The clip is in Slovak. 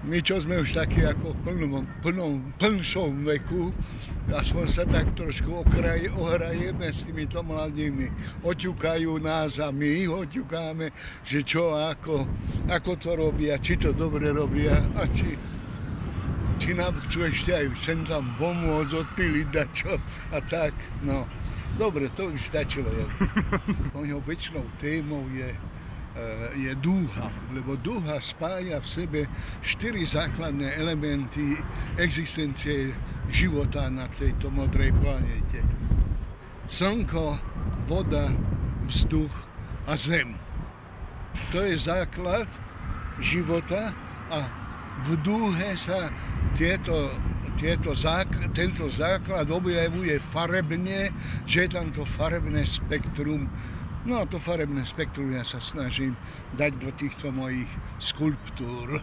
My, čo sme už takí ako v plnšom veku, aspoň sa tak trošku ohrajeme s týmito mladými. Oťukajú nás a my ich oťukáme, že čo, ako to robia, či to dobre robia a či nám chcú ešte aj sem tam pomôcť, odpíliť dačo a tak. No, dobre, to by stačilo. Mojou väčšinou témou je dúha, lebo dúha spája v sebe 4 základné elementy existencie života na tejto modrej planéte. Slnko, voda, vzduch a zem. To je základ života a v dúhe sa tento základ objavuje farebne, že je tam to farebné spektrum. No a to farebné spektrum ja sa snažím dať do týchto mojich skulptúr.